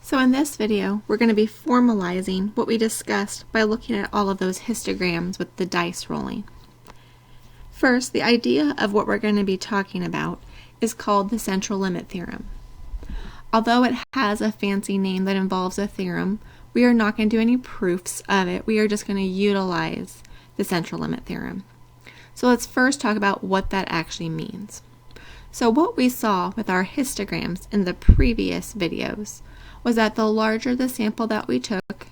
So in this video, we're going to be formalizing what we discussed by looking at all of those histograms with the dice rolling. First, the idea of what we're going to be talking about is called the central limit theorem. Although it has a fancy name that involves a theorem, we are not going to do any proofs of it. We are just going to utilize the central limit theorem. So let's first talk about what that actually means. So what we saw with our histograms in the previous videos was that the larger the sample that we took,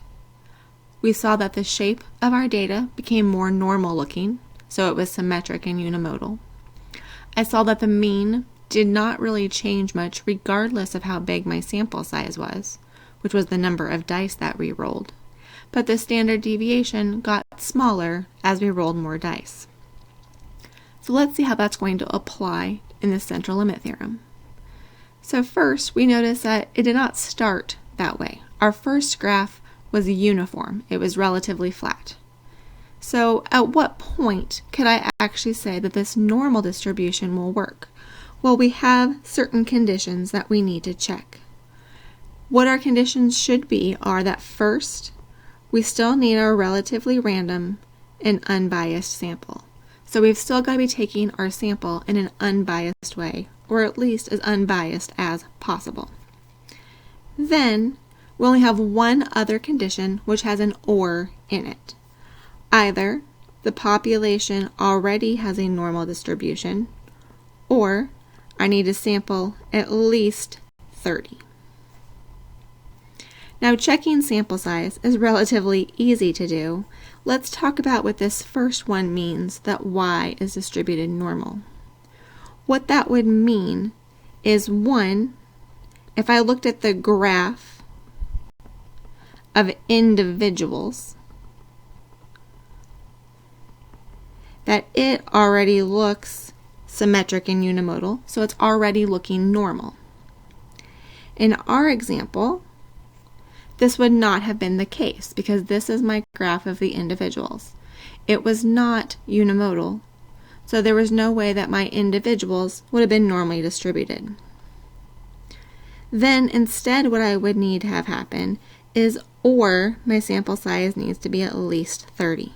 we saw that the shape of our data became more normal looking, so it was symmetric and unimodal. I saw that the mean did not really change much regardless of how big my sample size was, which was the number of dice that we rolled, but the standard deviation got smaller as we rolled more dice. So let's see how that's going to apply in the central limit theorem. So first, we notice that it did not start that way. Our first graph was uniform. It was relatively flat. So at what point could I actually say that this normal distribution will work? Well, we have certain conditions that we need to check. What our conditions should be are that first, we still need a relatively random and unbiased sample. So we've still got to be taking our sample in an unbiased way, or at least as unbiased as possible. Then, we only have one other condition which has an or in it. Either the population already has a normal distribution, or I need to sample at least 30. Now, checking sample size is relatively easy to do. Let's talk about what this first one means, that y is distributed normal. What that would mean is, one, if I looked at the graph of individuals, that it already looks symmetric and unimodal, so it's already looking normal. In our example, this would not have been the case because this is my graph of the individuals. It was not unimodal, so there was no way that my individuals would have been normally distributed. Then instead what I would need to have happen is or my sample size needs to be at least 30.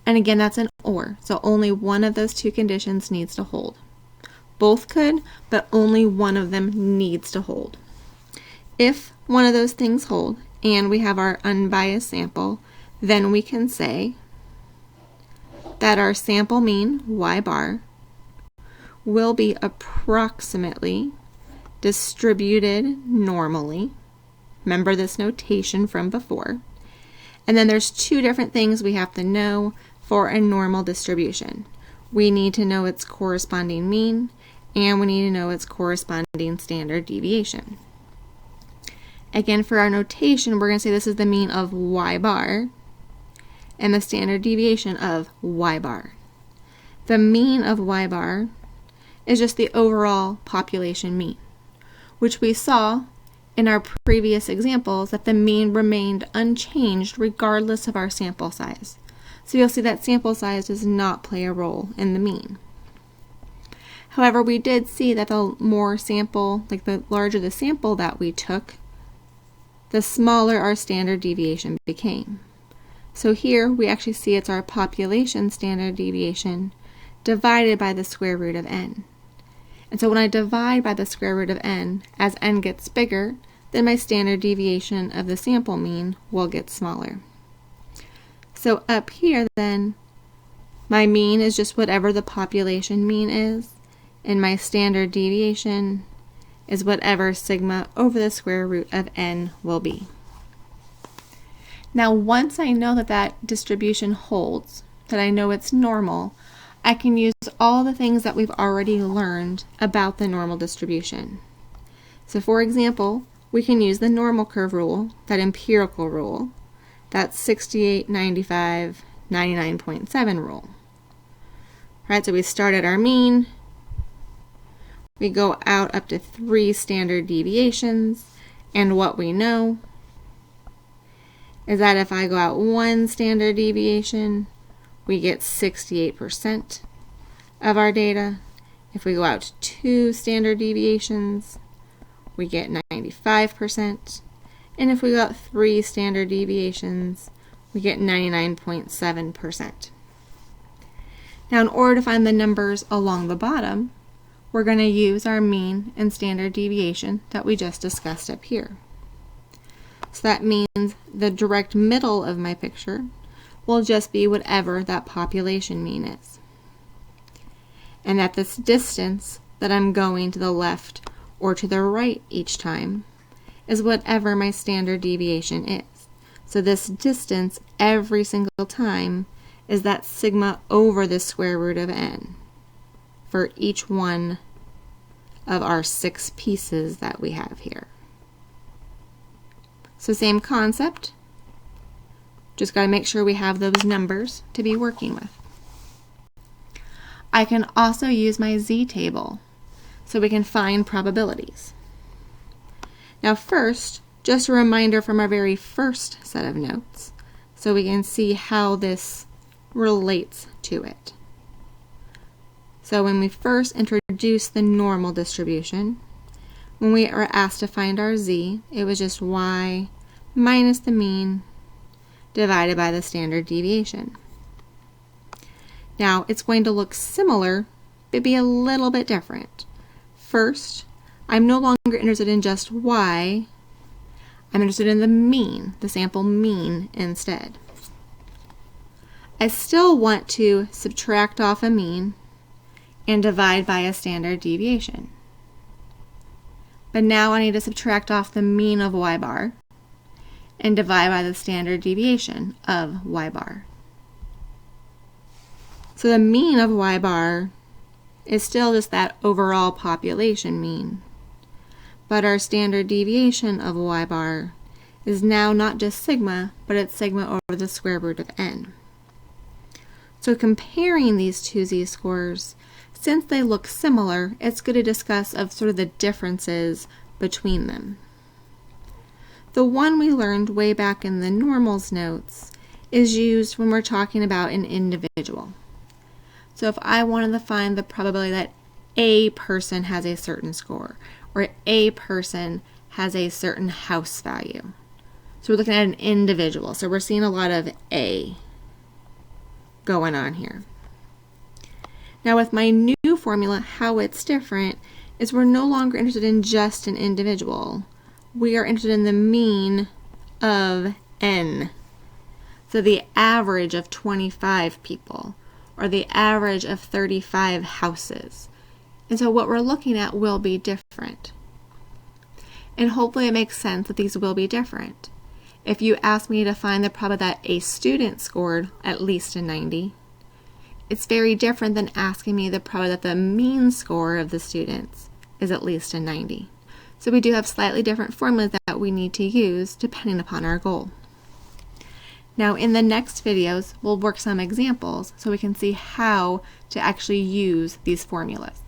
And again, that's an or, so only one of those two conditions needs to hold. Both could, but only one of them needs to hold. If one of those things hold and we have our unbiased sample, then we can say that our sample mean, y bar, will be approximately distributed normally. Remember this notation from before. And then there's two different things we have to know for a normal distribution. We need to know its corresponding mean, and we need to know its corresponding standard deviation. Again, for our notation, we're going to say this is the mean of y bar and the standard deviation of y bar. The mean of y bar is just the overall population mean, which we saw in our previous examples that the mean remained unchanged regardless of our sample size. So you'll see that sample size does not play a role in the mean. However, we did see that the more sample, like the larger the sample that we took, the smaller our standard deviation became. So here we actually see it's our population standard deviation divided by the square root of n. And so when I divide by the square root of n, as n gets bigger, then my standard deviation of the sample mean will get smaller. So up here then, my mean is just whatever the population mean is, and my standard deviation is whatever sigma over the square root of n will be. Now once I know that that distribution holds, that I know it's normal, I can use all the things that we've already learned about the normal distribution. So for example, we can use the normal curve rule, that empirical rule, that 68, 95, 99.7 rule. Right, so we start at our mean, we go out up to 3 standard deviations, and what we know is that if I go out 1 standard deviation, we get 68% of our data. If we go out 2 standard deviations, we get 95%. And if we got 3 standard deviations, we get 99.7%. Now, in order to find the numbers along the bottom, we're going to use our mean and standard deviation that we just discussed up here. So that means the direct middle of my picture will just be whatever that population mean is. And that this distance that I'm going to the left or to the right each time is whatever my standard deviation is. So this distance every single time is that sigma over the square root of n for each one of our 6 pieces that we have here. So same concept, just got to make sure we have those numbers to be working with. I can also use my z-table so we can find probabilities. Now first, just a reminder from our very first set of notes so we can see how this relates to it. So when we first introduced the normal distribution, when we were asked to find our z, it was just y minus the mean divided by the standard deviation. Now it's going to look similar, but be a little bit different. First, I'm no longer interested in just y, I'm interested in the mean, the sample mean instead. I still want to subtract off a mean and divide by a standard deviation. But now I need to subtract off the mean of y bar and divide by the standard deviation of y bar. So the mean of y bar is still just that overall population mean, but our standard deviation of y bar is now not just sigma, but it's sigma over the square root of n. So comparing these two z-scores, since they look similar, it's good to discuss of sort of the differences between them. The one we learned way back in the normals notes is used when we're talking about an individual. So if I wanted to find the probability that a person has a certain score, or a person has a certain house value. So we're looking at an individual. So we're seeing a lot of A going on here. Now with my new formula, how it's different is we're no longer interested in just an individual. We are interested in the mean of n. So the average of 25 people, or the average of 35 houses. And so what we're looking at will be different. And hopefully it makes sense that these will be different. If you ask me to find the probability that a student scored at least a 90, it's very different than asking me the probability that the mean score of the students is at least a 90. So we do have slightly different formulas that we need to use depending upon our goal. Now in the next videos, we'll work some examples so we can see how to actually use these formulas.